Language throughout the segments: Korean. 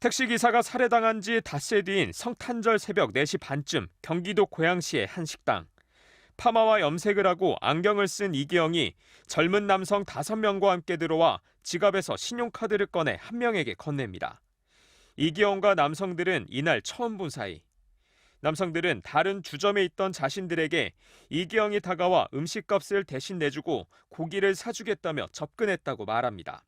택시기사가 살해당한 지 닷새 뒤인 성탄절 새벽 4시 반쯤 경기도 고양시의 한 식당. 파마와 염색을 하고 안경을 쓴 이기영이 젊은 남성 5명과 함께 들어와 지갑에서 신용카드를 꺼내 한 명에게 건넵니다. 이기영과 남성들은 이날 처음 본 사이. 남성들은 다른 주점에 있던 자신들에게 이기영이 다가와 음식값을 대신 내주고 고기를 사주겠다며 접근했다고 말합니다.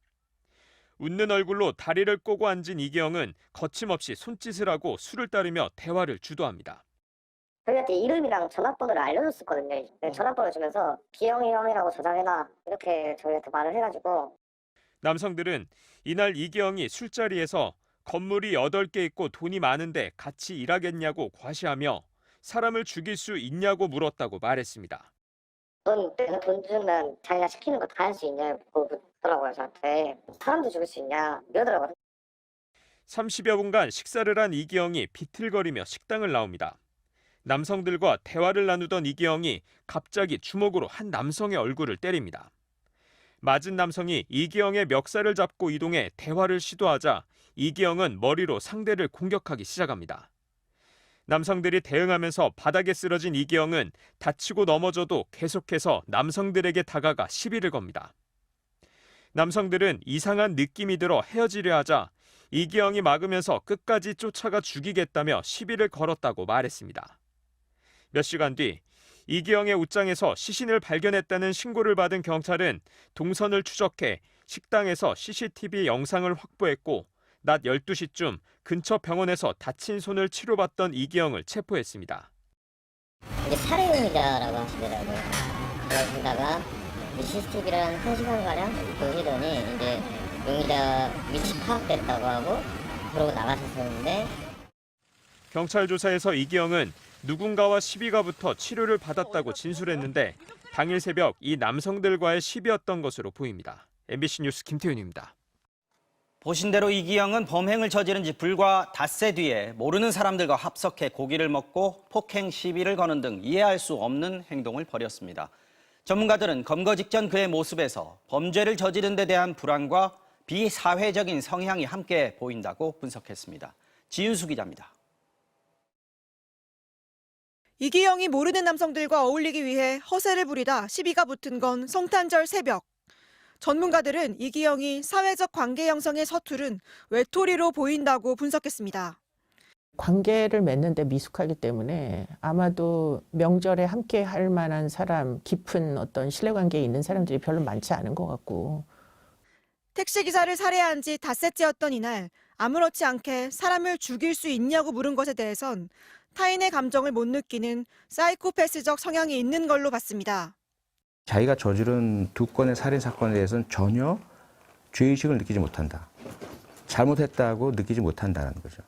웃는 얼굴로 다리를 꼬고 앉은 이기영은 거침없이 손짓을 하고 술을 따르며 대화를 주도합니다. 저희한테 이름이랑 전화번호를 알려줬었거든요. 전화번호 주면서 기영이 형이라고 저장해놔 이렇게 저희한테 말을 해가지고. 남성들은 이날 이기영이 술자리에서 건물이 8개 있고 돈이 많은데 같이 일하겠냐고 과시하며 사람을 죽일 수 있냐고 물었다고 말했습니다. 내가 돈 주면 자기가 시키는 거 다 할 수 있냐고 묻더라고요, 저한테. 사람도 죽일 수 있냐 이러더라고요. 30여 분간 식사를 한 이기영이 비틀거리며 식당을 나옵니다. 남성들과 대화를 나누던 이기영이 갑자기 주먹으로 한 남성의 얼굴을 때립니다. 맞은 남성이 이기영의 멱살을 잡고 이동해 대화를 시도하자 이기영은 머리로 상대를 공격하기 시작합니다. 남성들이 대응하면서 바닥에 쓰러진 이기영은 다치고 넘어져도 계속해서 남성들에게 다가가 시비를 겁니다. 남성들은 이상한 느낌이 들어 헤어지려 하자 이기영이 막으면서 끝까지 쫓아가 죽이겠다며 시비를 걸었다고 말했습니다. 몇 시간 뒤 이기영의 옷장에서 시신을 발견했다는 신고를 받은 경찰은 동선을 추적해 식당에서 CCTV 영상을 확보했고 낮 12시쯤 근처 병원에서 다친 손을 치료받던 이기영을 체포했습니다. 이제 살해 용의자라고 하시더라고요. 그러다가 CCTV를 한 1시간가량 보시더니 이제 용의자 위치 파악됐다고 하고 그러고 나가셨었는데. 경찰 조사에서 이기영은 누군가와 시비가 붙어 치료를 받았다고 진술했는데 당일 새벽 이 남성들과의 시비였던 것으로 보입니다. MBC 뉴스 김태윤입니다. 보신 대로 이기영은 범행을 저지른 지 불과 닷새 뒤에 모르는 사람들과 합석해 고기를 먹고 폭행 시비를 거는 등 이해할 수 없는 행동을 벌였습니다. 전문가들은 검거 직전 그의 모습에서 범죄를 저지른 데 대한 불안과 비사회적인 성향이 함께 보인다고 분석했습니다. 지윤수 기자입니다. 이기영이 모르는 남성들과 어울리기 위해 허세를 부리다 시비가 붙은 건 성탄절 새벽. 전문가들은 이기영이 사회적 관계 형성에 서투른 외톨이로 보인다고 분석했습니다. 관계를 맺는데 미숙하기 때문에 아마도 명절에 함께 할 만한 사람, 깊은 어떤 신뢰관계에 있는 사람들이 별로 많지 않은 것 같고. 택시기사를 살해한 지 닷새째였던 이날 아무렇지 않게 사람을 죽일 수 있냐고 물은 것에 대해선 타인의 감정을 못 느끼는 사이코패스적 성향이 있는 걸로 봤습니다. 자기가 저지른 2건의 살인 사건에 대해서는 전혀 죄의식을 느끼지 못한다. 잘못했다고 느끼지 못한다는 거죠.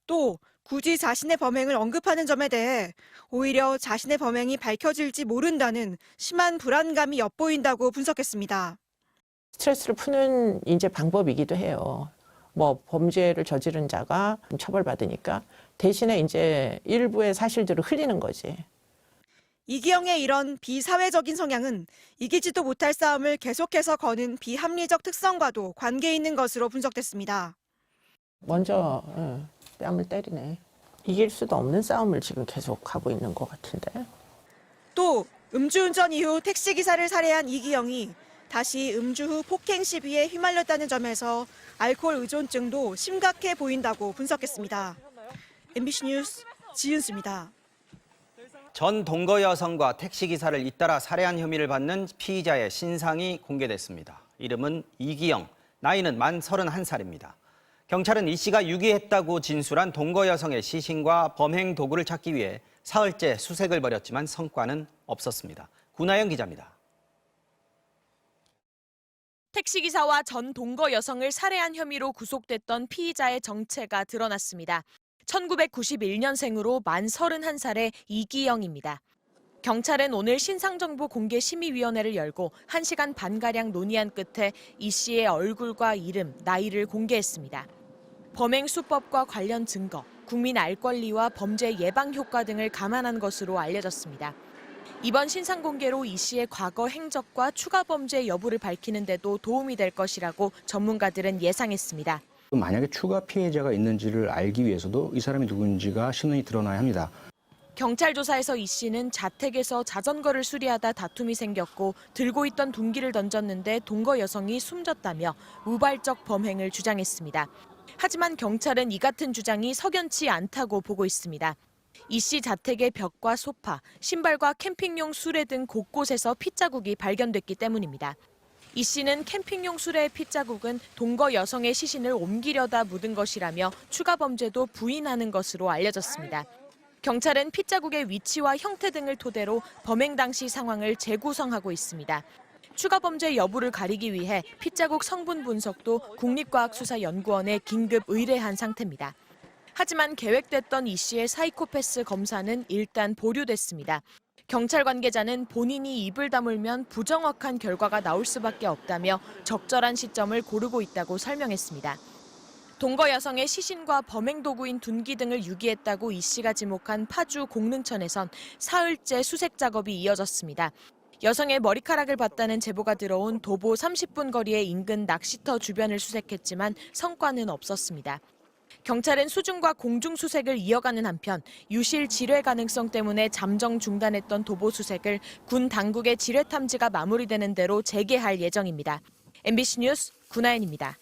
또 굳이 자신의 범행을 언급하는 점에 대해 오히려 자신의 범행이 밝혀질지 모른다는 심한 불안감이 엿보인다고 분석했습니다. 스트레스를 푸는 이제 방법이기도 해요. 범죄를 저지른 자가 처벌받으니까 대신에 이제 일부의 사실들을 흘리는 거지. 이기영의 이런 비사회적인 성향은 이기지도 못할 싸움을 계속해서 거는 비합리적 특성과도 관계 있는 것으로 분석됐습니다. 먼저 뺨을 때리네. 이길 수도 없는 싸움을 지금 계속 하고 있는 것 같은데. 또 음주운전 이후 택시기사를 살해한 이기영이 다시 음주 후 폭행 시비에 휘말렸다는 점에서 알코올 의존증도 심각해 보인다고 분석했습니다. MBC 뉴스 지윤수입니다. 전 동거 여성과 택시기사를 잇따라 살해한 혐의를 받는 피의자의 신상이 공개됐습니다. 이름은 이기영, 나이는 만 31살입니다. 경찰은 이 씨가 유기했다고 진술한 동거 여성의 시신과 범행 도구를 찾기 위해 사흘째 수색을 벌였지만 성과는 없었습니다. 구나영 기자입니다. 택시기사와 전 동거 여성을 살해한 혐의로 구속됐던 피의자의 정체가 드러났습니다. 1991년생으로 만 31살의 이기영입니다. 경찰은 오늘 신상정보 공개 심의위원회를 열고 1시간 반가량 논의한 끝에 이 씨의 얼굴과 이름, 나이를 공개했습니다. 범행 수법과 관련 증거, 국민 알 권리와 범죄 예방 효과 등을 감안한 것으로 알려졌습니다. 이번 신상 공개로 이 씨의 과거 행적과 추가 범죄 여부를 밝히는 데도 도움이 될 것이라고 전문가들은 예상했습니다. 만약에 추가 피해자가 있는지를 알기 위해서도 이 사람이 누군지가 신원이 드러나야 합니다. 경찰 조사에서 이 씨는 자택에서 자전거를 수리하다 다툼이 생겼고 들고 있던 둔기를 던졌는데 동거 여성이 숨졌다며 우발적 범행을 주장했습니다. 하지만 경찰은 이 같은 주장이 석연치 않다고 보고 있습니다. 이 씨 자택의 벽과 소파, 신발과 캠핑용 수레 등 곳곳에서 핏자국이 발견됐기 때문입니다. 이 씨는 캠핑용 수레의 핏자국은 동거 여성의 시신을 옮기려다 묻은 것이라며 추가 범죄도 부인하는 것으로 알려졌습니다. 경찰은 핏자국의 위치와 형태 등을 토대로 범행 당시 상황을 재구성하고 있습니다. 추가 범죄 여부를 가리기 위해 핏자국 성분 분석도 국립과학수사연구원에 긴급 의뢰한 상태입니다. 하지만 계획됐던 이 씨의 사이코패스 검사는 일단 보류됐습니다. 경찰 관계자는 본인이 입을 다물면 부정확한 결과가 나올 수밖에 없다며 적절한 시점을 고르고 있다고 설명했습니다. 동거 여성의 시신과 범행 도구인 둔기 등을 유기했다고 이 씨가 지목한 파주 공릉천에선 사흘째 수색 작업이 이어졌습니다. 여성의 머리카락을 봤다는 제보가 들어온 도보 30분 거리의 인근 낚시터 주변을 수색했지만 성과는 없었습니다. 경찰은 수중과 공중 수색을 이어가는 한편 유실 지뢰 가능성 때문에 잠정 중단했던 도보 수색을 군 당국의 지뢰 탐지가 마무리되는 대로 재개할 예정입니다. MBC 뉴스 구나연입니다.